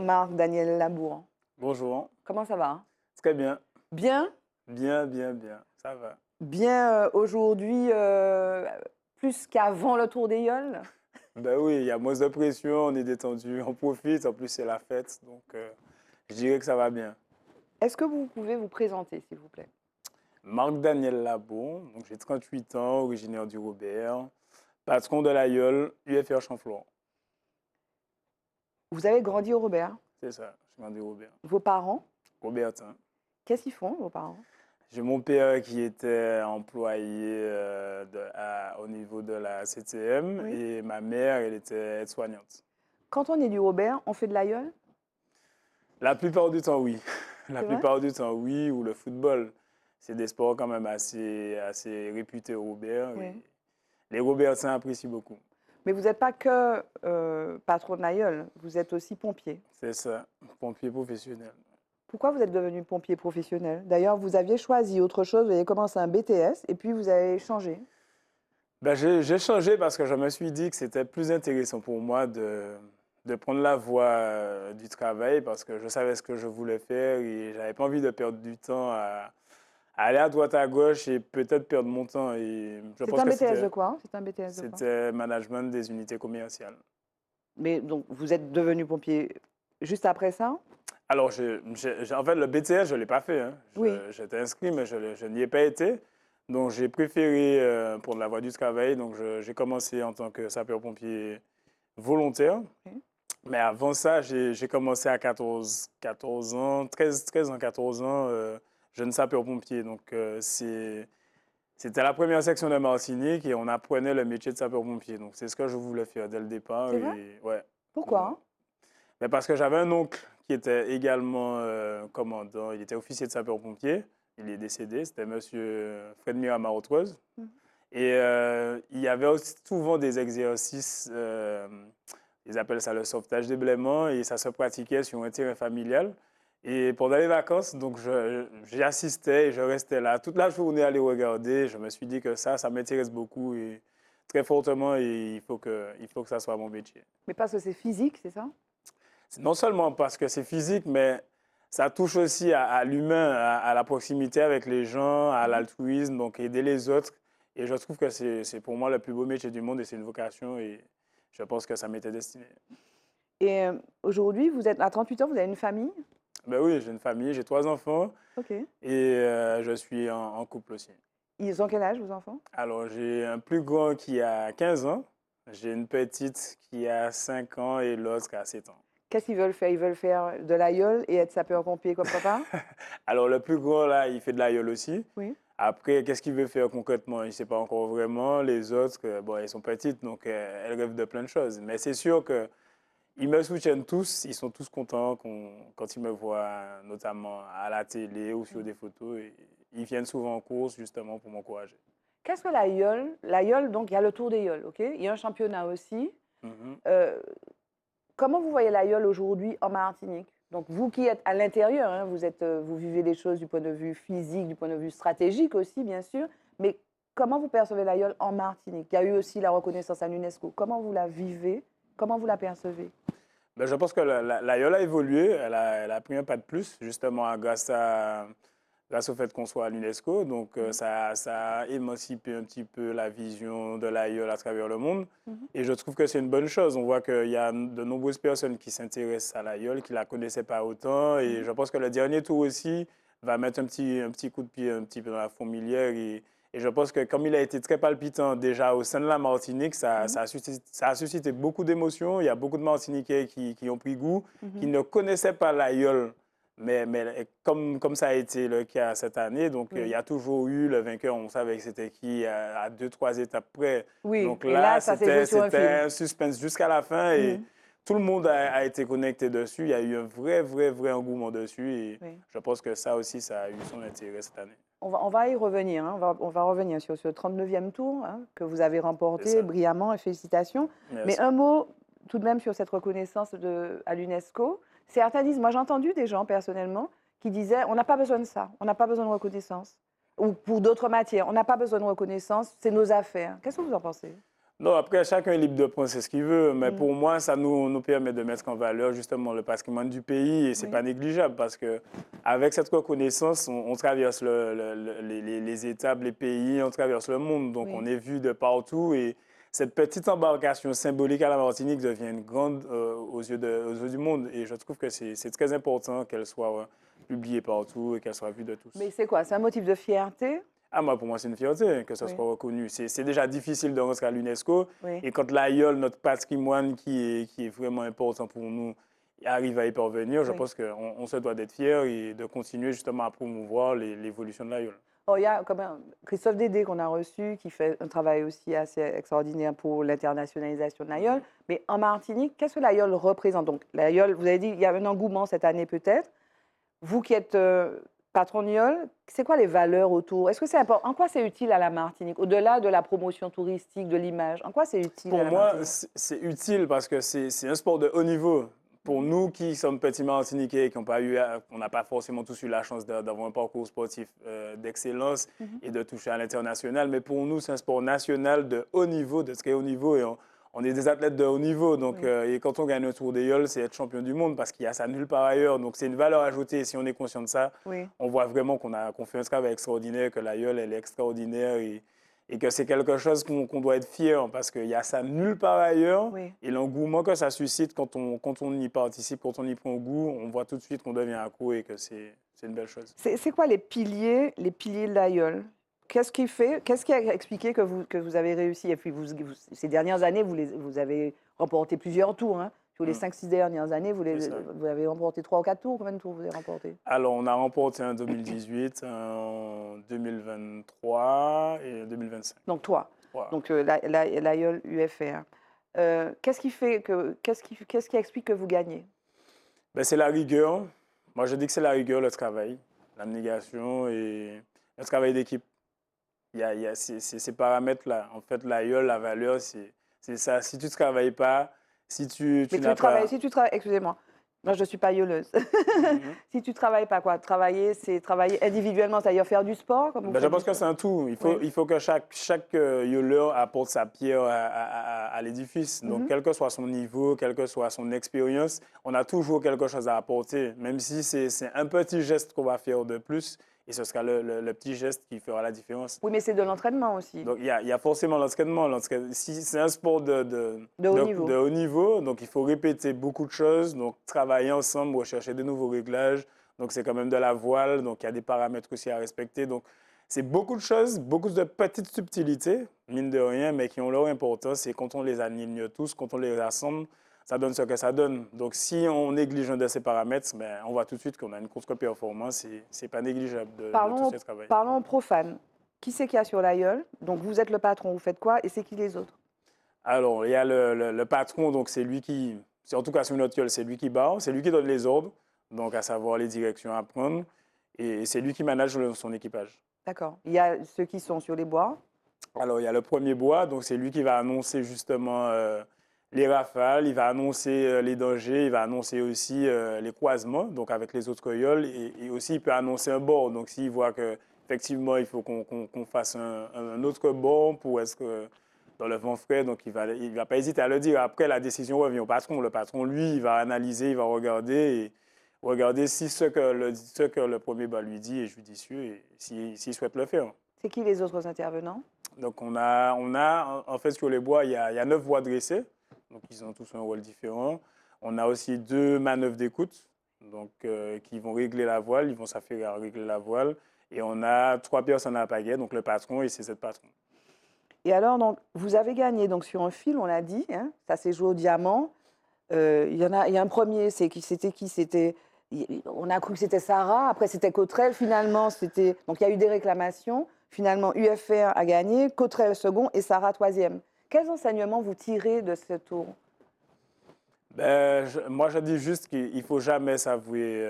Jean-Marc Daniel Labour. Bonjour, Comment ça va? très bien, Bien? bien, ça va. Bien aujourd'hui, plus qu'avant le Tour des Yoles? Ben oui, il y a moins de pression, on est détendu, on profite, en plus c'est la fête, donc je dirais que ça va bien. Est-ce que vous pouvez vous présenter, s'il vous plaît? Marc-Daniel Labon, donc j'ai 38 ans, originaire du Robert, patron de l'Aïeul, UFR Chamflore. Vous avez grandi au Robert. C'est ça, je viens du Robert. Vos parents, Robertin. qu'est-ce qu'ils font, vos parents? J'ai mon père qui était employé au niveau de la CTM Oui. et ma mère, elle était aide-soignante. Quand on est du Robert, on fait de l'aïeul? La plupart du temps, oui. La C'est vrai? plupart du temps, oui. Ou le football. C'est des sports quand même assez réputés au Robert. Oui. Et les Robertsins apprécient beaucoup. Mais vous n'êtes pas que patron de l'aïeul, vous êtes aussi pompier. C'est ça, pompier professionnel. Pourquoi vous êtes devenu pompier professionnel? D'ailleurs, vous aviez choisi autre chose, vous avez commencé un BTS et puis vous avez changé. Ben, j'ai changé parce que je me suis dit que c'était plus intéressant pour moi de prendre la voie du travail parce que je savais ce que je voulais faire et j'avais pas envie de perdre du temps à aller à droite à gauche et peut-être perdre mon temps. Et je C'est pense un que BTS de quoi? C'est un BTS de quoi? c'était management des unités commerciales. Mais donc, vous êtes devenu pompier juste après ça? Alors, en fait, le BTS, je ne l'ai pas fait, hein. Oui. J'étais inscrit, mais je n'y ai pas été. Donc, j'ai préféré prendre la voie du travail. Donc, j'ai commencé en tant que sapeur-pompier volontaire. Ok. Mais avant ça, j'ai commencé à 14 ans, 13 ans, 14 ans, jeune sapeur-pompier. Donc, c'était la première section de Martinique et on apprenait le métier de sapeur-pompier. Donc, c'est ce que je voulais faire dès le départ. C'est vrai? Et, ouais. Pourquoi? Mais parce que j'avais un oncle qui était également commandant, il était officier de sapeur-pompier, il est décédé, c'était monsieur Fred Miramar-Autreuse. Mhm. Et il y avait aussi souvent des exercices, ils appellent ça le sauvetage des blêments, et ça se pratiquait sur un terrain familial. Et pendant les vacances, donc j'y assistais et je restais là toute la journée à les regarder. Je me suis dit que ça m'intéresse beaucoup et très fortement et il faut que ça soit mon métier. Mais parce que c'est physique, c'est ça? Non seulement parce que c'est physique, mais ça touche aussi à l'humain, à la proximité avec les gens, à Mhm. l'altruisme, donc aider les autres. Et je trouve que c'est pour moi le plus beau métier du monde et c'est une vocation et je pense que ça m'était destiné. Et aujourd'hui, vous êtes à 38 ans, vous avez une famille? Ben oui, j'ai une famille, j'ai 3 enfants Ok. et je suis en couple aussi. Ils ont quel âge, vos enfants? Alors j'ai un plus grand qui a 15 ans, j'ai une petite qui a 5 ans et l'autre qui a 7 ans. Qu'est-ce qu'ils veulent faire? Ils veulent faire de l'aïeul et être sapeur-pompier comme papa? Alors le plus grand là, il fait de l'aïeul aussi. Oui. Après, qu'est-ce qu'il veut faire concrètement? Il ne sait pas encore vraiment. Les autres, bon, elles sont petites, donc elles rêvent de plein de choses. Mais c'est sûr qu'ils me soutiennent tous. Ils sont tous contents quand ils me voient, notamment à la télé ou sur des photos. Et ils viennent souvent en course, justement, pour m'encourager. Qu'est-ce que l'aïeul? L'aïeul, donc il y a le Tour des Yoles, ok? Il y a un championnat aussi. Mhm. Euh, Comment vous voyez l'aïeul aujourd'hui en Martinique? Donc vous qui êtes à l'intérieur, hein, vous vivez les choses du point de vue physique, du point de vue stratégique aussi, bien sûr. Mais comment vous percevez l'aïeul en Martinique? Il y a eu aussi la reconnaissance à l'UNESCO. Comment vous la vivez? Comment vous la percevez? Ben, je pense que l'aïeul a évolué. Elle a pris un pas de plus, justement, grâce au fait qu'on soit à l'UNESCO. Donc, ça a émancipé un petit peu la vision de l'aïeul à travers le monde. Mhm. Et je trouve que c'est une bonne chose. On voit qu'il y a de nombreuses personnes qui s'intéressent à l'aïeul, qui ne la connaissaient pas autant. Et je pense que le dernier tour aussi va mettre un petit coup de pied un petit peu dans la fourmilière. Et je pense que comme il a été très palpitant déjà au sein de la Martinique, ça a suscité beaucoup d'émotions. Il y a beaucoup de Martiniquais qui ont pris goût, qui Mhm. ne connaissaient pas l'aïeul. Mais comme ça a été le cas cette année, donc il Oui. y a toujours eu le vainqueur, on savait que c'était qui à 2, 3 étapes près. Oui, Donc et là, là, ça s'est joué c'était sur un c'était fil. un suspense jusqu'à la fin et Mhm. tout le monde a été connecté dessus. Il y a eu un vrai, vrai, vrai engouement dessus et Oui. je pense que ça aussi, ça a eu son intérêt cette année. On va y revenir, hein. On va revenir sur ce 39e tour, hein, que vous avez C'est remporté ça. brillamment et félicitations. Mais Merci. un mot tout de même sur cette reconnaissance à l'UNESCO. Certains disent, moi j'ai entendu des gens personnellement qui disaient on n'a pas besoin de ça, on n'a pas besoin de reconnaissance. Ou pour d'autres matières, on n'a pas besoin de reconnaissance, c'est nos affaires. Qu'est-ce que vous en pensez? Non, après, chacun est libre de penser ce qu'il veut, mais Mm. pour moi, ça nous permet de mettre en valeur justement le patrimoine du pays et c'est Oui, pas négligeable parce que avec cette reconnaissance, on traverse les étapes, les pays, on traverse le monde, donc on oui. est vu de partout et cette petite embarcation symbolique à la Martinique devient une grande aux yeux du monde et je trouve que c'est très important qu'elle soit publiée partout et qu'elle soit vue de Mais tous. c'est quoi? C'est un motif de fierté? Ah, moi, pour moi, c'est une fierté que ça Oui, soit reconnu. C'est déjà difficile de rentrer à l'UNESCO. oui, Et quand l'aïeul, notre patrimoine qui est vraiment important pour nous, arrive à y parvenir, je oui. pense on se doit d'être fiers et de continuer justement à promouvoir l'évolution de l'aïeul. Oh, il y a comme Christophe Dédé qu'on a reçu, qui fait un travail aussi assez extraordinaire pour l'internationalisation de l'aïeul. Mhm. Mais en Martinique, qu'est-ce que l'aïeul représente? Donc, l'aïeul, vous avez dit, il y a un engouement cette année peut-être. Vous qui êtes patron de l'aïeul, c'est quoi les valeurs autour? Est-ce que c'est important? En quoi c'est utile à la Martinique? Au-delà de la promotion touristique, de l'image, en quoi c'est utile à Pour la moi, Martinique? c'est utile parce que c'est un sport de haut niveau. Pour Mhm. nous qui sommes petits Martiniquais et qui n'ont pas eu, on n'a pas forcément tous eu la chance d'avoir un parcours sportif d'excellence Mhm. et de toucher à l'international, mais pour nous, c'est un sport national de haut niveau, de très haut niveau et on est des athlètes de haut niveau. Donc, Oui, et quand on gagne un Tour d'Éole, c'est être champion du monde parce qu'il y a ça nulle part ailleurs. Donc, c'est une valeur ajoutée. Et si on est conscient de ça, oui, on voit vraiment qu'on fait un travail extraordinaire, que l'aïeul, elle est extraordinaire et que c'est quelque chose qu'on doit être fier parce qu'il y a ça nulle part ailleurs. oui. Et l'engouement que ça suscite quand on y participe, quand on y prend goût, on voit tout de suite qu'on devient accro et que c'est une belle chose. C'est quoi les piliers de l'aïeul? Qu'est-ce qui a expliqué que vous avez réussi? Et puis, ces dernières années, vous avez remporté plusieurs tours. Hein. Sur les Mm, 5-6 dernières années, c'est ça. vous avez remporté 3 ou 4 tours. Combien de tours vous avez remporté? Alors, on a remporté en 2018, en 2023 et en 2025. Donc, toi. Voilà. Donc, l'aïeul UFR. Qu'est-ce qui explique que vous gagnez? Ben, c'est la rigueur. Moi, je dis que c'est la rigueur, le travail, l'abnégation et le travail d'équipe. Il y a ces paramètres-là. En fait, l'aïeul, la valeur, c'est ça. Si tu ne travailles pas, si tu Mais tu n'as travailles, pas... si tu travailles, excusez-moi, moi je ne suis pas gueuleuse. Mhm. Si tu travailles pas, quoi, travailler, c'est travailler individuellement, c'est-à-dire faire du sport, comme vous Ben, je faites du pense que sport. c'est un tout. Oui. Il faut que chaque yoleur apporte sa pierre à l'édifice. Donc, Mhm. quel que soit son niveau, quelle que soit son expérience, on a toujours quelque chose à apporter. Même si c'est un petit geste qu'on va faire de plus, et ce sera le petit geste qui fera la différence. Oui, mais c'est de l'entraînement aussi, Donc, il y a forcément l'entraînement. Si c'est un sport de haut de niveau. haut niveau, donc il faut répéter beaucoup de choses, donc travailler ensemble, rechercher de nouveaux réglages. Donc, c'est quand même de la voile, donc il y a des paramètres aussi à respecter. Donc, c'est beaucoup de choses, beaucoup de petites subtilités, mine de rien, mais qui ont leur importance. Et quand on les aligne tous, quand on les rassemble, ça donne ce que ça donne. Donc, si on néglige un de ces paramètres, ben, on voit tout de suite qu'on a une contre-performance et ce n'est pas négligeable de tout Parlons, ce travail. parlons profane. Qui c'est qu'il y a sur l'aïeul? Donc vous êtes le patron, vous faites quoi? Et c'est qui les autres? Alors, il y a le patron, donc c'est lui en tout cas sur notre gueule, c'est lui qui barre, c'est lui qui donne les ordres, donc à savoir les directions à prendre, et c'est lui qui manage son équipage. D'accord. Il y a ceux qui sont sur les bois. Alors, il y a le premier bois, donc c'est lui qui va annoncer justement les rafales, il va annoncer les dangers, il va annoncer aussi les croisements, donc avec les autres coyoles, et aussi il peut annoncer un bord. Donc, s'il voit qu'effectivement, il faut qu'on fasse un autre bord pour être dans le vent frais, donc il va pas hésiter à le dire. Après, la décision revient au patron. Le patron, lui, il va analyser, il va regarder et regarder si ce que le premier bas lui dit est judicieux et s'il souhaite le faire. C'est qui les autres intervenants? Donc, en fait, sur les bois, il y a 9 bois dressés. Donc, ils ont tous un rôle différent. On a aussi 2 manœuvres d'écoute, donc qui vont régler la voile. Ils vont s'affairer à régler la voile. Et on a 3 personnes à la pagaie, donc le patron et ses 7 patrons. Et alors, donc, vous avez gagné donc, sur un fil, on l'a dit, hein, ça s'est joué au diamant. Il y a un premier, c'était qui? On a cru que c'était Sarah, après c'était Cottrell, finalement c'était... Donc il y a eu des réclamations, finalement UFR a gagné, Cottrell second et Sarah troisième. Quels enseignements vous tirez de ce tour? Ben, moi, je dis juste qu'il ne faut jamais s'avouer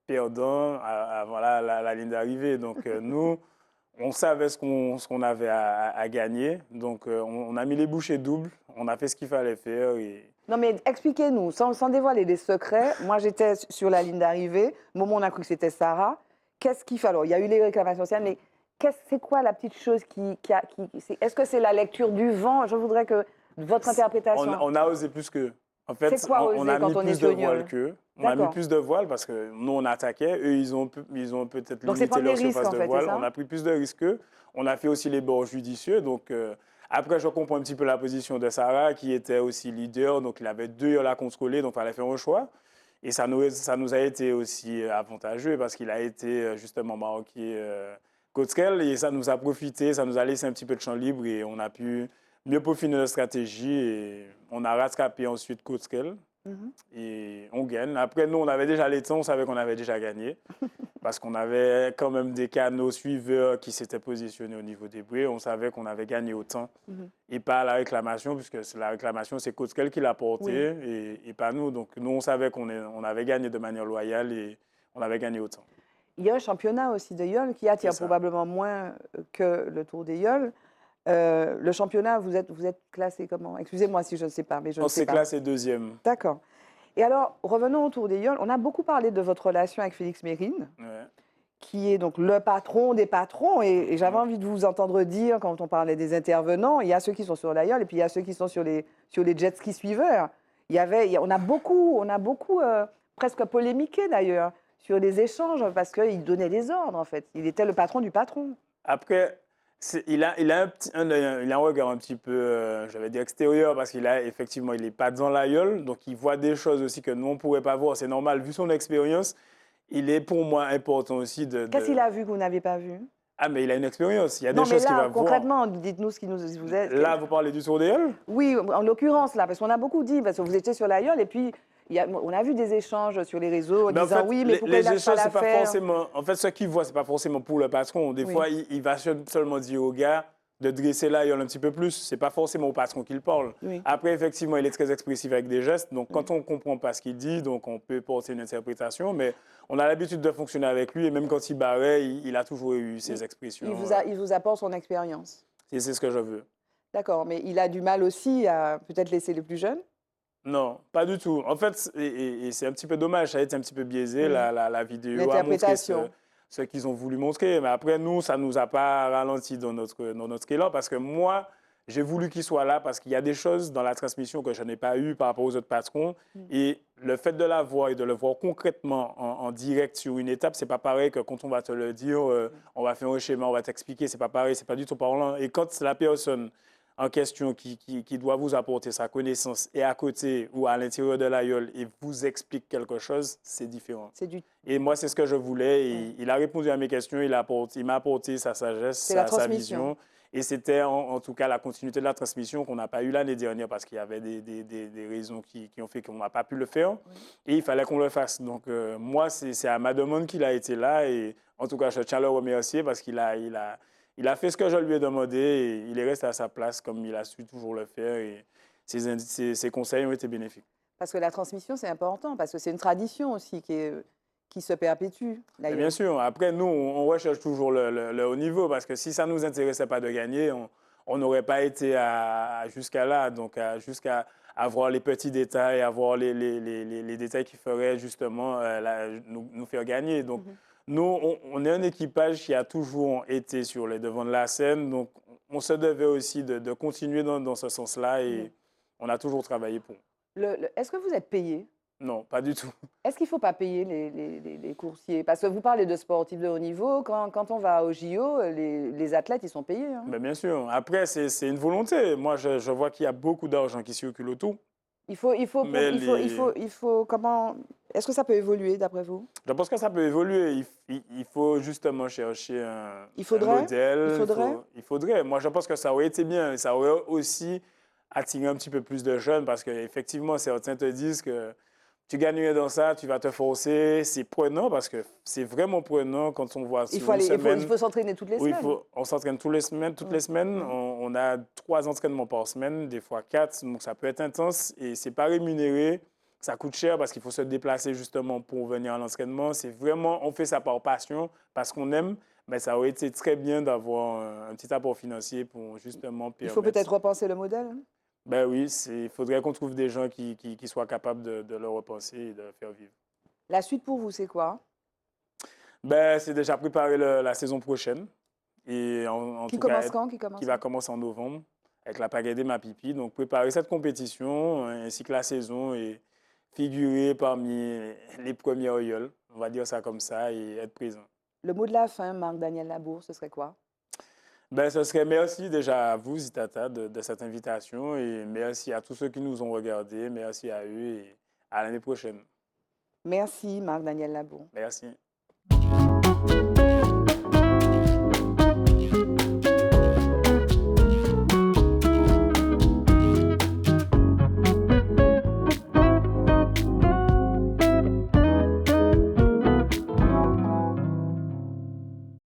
perdant avant la ligne d'arrivée. Donc, nous, on savait ce qu'on avait à gagner. Donc, on a mis les bouchées doubles. On a fait ce qu'il fallait faire. Non mais expliquez-nous, sans dévoiler des secrets, moi j'étais sur la ligne d'arrivée, au moment où on a cru que c'était Sarah, qu'est-ce qu'il fait? Alors il y a eu les réclamations sociales, mais C'est quoi la petite chose est-ce que c'est la lecture du vent? Je voudrais que votre interprétation. On a osé plus qu'eux. En fait, C'est quoi on oser a quand mis on est plus de voiles pionnier? qu'eux. On a mis D'accord. plus de voiles parce que nous, on attaquait. Eux, ils ont peut-être Donc c'est limité prendre des leur risques surface en de fait, c'est voile. On ça? a pris plus de risques qu'eux. On a fait aussi les bords judicieux. Donc, après, je comprends un petit peu la position de Sarah, qui était aussi leader. Donc, il avait 2 yachts à contrôler. Donc, il fallait faire un choix. Et ça nous a été aussi avantageux parce qu'il a été justement marqué Coatskel et ça nous a profité, ça nous a laissé un petit peu de champ libre et on a pu mieux peaufiner notre stratégie et on a rattrapé ensuite Coatskel Mhm. et on gagne. Après, nous, on avait déjà les temps, on savait qu'on avait déjà gagné parce qu'on avait quand même des canaux suiveurs qui s'étaient positionnés au niveau des bruits. On savait qu'on avait gagné autant Mhm. et pas la réclamation, puisque la réclamation, c'est Coatskel qui l'a portée Oui. et pas nous. Donc, nous, on savait on avait gagné de manière loyale et on avait gagné autant. Il y a un championnat aussi de Yole qui attire C'est ça. probablement moins que le Tour des Yoles. Le championnat, vous êtes classé comment? Excusez-moi si je ne sais pas, mais je ne On sais s'est pas. classé deuxième. D'accord. Et alors, revenons au Tour des Yoles. On a beaucoup parlé de votre relation avec Félix Mérine, Ouais. qui est donc le patron des patrons. Et j'avais Ouais. envie de vous entendre dire, quand on parlait des intervenants, il y a ceux qui sont sur la Yole et puis il y a ceux qui sont sur les jet ski suiveurs. On a beaucoup presque polémiqué d'ailleurs sur les échanges parce qu'il donnait des ordres en fait. Il était le patron du patron. Après, il a un regard un petit peu, j'allais dire extérieur, parce effectivement, il n'est pas dans la gueule, donc il voit des choses aussi que nous, on ne pourrait pas voir. C'est normal, vu son expérience, il est pour moi important aussi Qu'est-ce qu'il a vu que vous n'avez pas vu? Ah, mais il a une expérience, il y a des Non, mais choses qu'il va là, voir. concrètement, dites-nous ce qui vous est. Là, vous parlez du Tour des Halles? Oui, en l'occurrence, là, parce qu'on a beaucoup dit, parce que vous étiez sur la Yole, et puis on a vu des échanges sur les réseaux en Ben, en disant fait, oui, mais pourquoi il les lâche pas échanges, c'est pas l'affaire? forcément. En fait, ce qu'il voit, c'est pas forcément pour le patron. Des Oui. fois, il va seulement dire au gars de dresser l'aïeul un petit peu plus. C'est pas forcément au patron qu'il parle. Oui. Après, effectivement, il est très expressif avec des gestes. Donc, quand on comprend pas ce qu'il dit, donc on peut porter une interprétation. Mais on a l'habitude de fonctionner avec lui. Et même quand il barrait, il a toujours eu ses expressions. Il vous apporte son expérience. Et c'est ce que je veux. D'accord, mais il a du mal aussi à peut-être laisser les plus jeunes? Non, pas du tout. En fait, et c'est un petit peu dommage, ça a été un petit peu biaisé. Oui. La vidéo a montré L'interprétation. ce qu'ils ont voulu montrer. Mais après, nous, ça ne nous a pas ralenti dans notre élan parce que moi, j'ai voulu qu'il soit là parce qu'il y a des choses dans la transmission que je n'ai pas eues par rapport aux autres patrons. Et le fait de la voir et de le voir concrètement en direct sur une étape, c'est pas pareil que quand on va te le dire, on va faire un schéma, on va t'expliquer, c'est pas pareil, c'est pas du tout parlant. Et quand la personne en question qui doit vous apporter sa connaissance est à côté ou à l'intérieur de l'aïeul et vous explique quelque chose, c'est différent. Et moi, c'est ce que je voulais. Et il a répondu à mes questions, il m'a apporté sa sagesse, sa vision. Et c'était en tout cas la continuité de la transmission qu'on n'a pas eu l'année dernière parce qu'il y avait des raisons qui ont fait qu'on n'a pas pu le faire. Et il fallait qu'on le fasse. Donc moi, c'est à ma demande qu'il a été là. Et en tout cas, je tiens à le remercier parce qu'il a fait ce que je lui ai demandé et il est resté à sa place comme il a su toujours le faire et ses conseils ont été bénéfiques. Parce que la transmission, c'est important, parce que c'est une tradition aussi qui se perpétue. Bien sûr. Après, nous, on recherche toujours le haut niveau parce que si ça ne nous intéressait pas de gagner, on n'aurait pas été jusqu'à là, donc jusqu'à avoir les petits détails, avoir les détails qui feraient justement nous faire gagner. Donc, nous, on est un équipage qui a toujours été sur les devants de la scène, donc on se devait aussi de continuer dans ce sens-là et on a toujours travaillé pour. Est-ce que vous êtes payé? Non, pas du tout. Est-ce qu'il ne faut pas payer les coursiers? Parce que vous parlez de sportifs de haut niveau. Quand on va au JO, les athlètes, ils sont payés. Hein? Ben bien sûr. Après, c'est une volonté. Moi, je vois qu'il y a beaucoup d'argent qui circule autour. Comment... Est-ce que ça peut évoluer, d'après vous? Je pense que ça peut évoluer. Il faut justement chercher un modèle. Il faudrait. Moi, je pense que ça aurait été bien. Ça aurait aussi attiré un petit peu plus de jeunes parce qu'effectivement, certains te disent que tu gagnerais dans ça, tu vas te forcer. C'est prenant parce que c'est vraiment prenant quand on voit il faut s'entraîner toutes les semaines. On s'entraîne toutes les semaines. On a 3 entraînements par semaine, des fois 4. Donc, ça peut être intense et ce n'est pas rémunéré. Ça coûte cher parce qu'il faut se déplacer justement pour venir à l'entraînement. C'est vraiment, on fait ça par passion parce qu'on aime. Mais ça aurait été très bien d'avoir un petit apport financier pour justement permettre. Il faut peut-être repenser le modèle. Hein? Ben oui, il faudrait qu'on trouve des gens qui soient capables de le repenser et de le faire vivre. La suite pour vous, c'est quoi? Ben, c'est déjà préparer la saison prochaine Et en Qui tout cas, commence quand? Qui commence qui va quand? commencer en novembre avec la pagaie des Mapipi. Donc, préparer cette compétition ainsi que la saison et figurer parmi les premiers Oyol, on va dire ça comme ça, et être présent. Le mot de la fin, Marc-Daniel Labour, ce serait quoi? Ben, ce serait merci déjà à vous, Zitata, de cette invitation et merci à tous ceux qui nous ont regardés. Merci à eux et à l'année prochaine. Merci, Marc-Daniel Labour. Merci.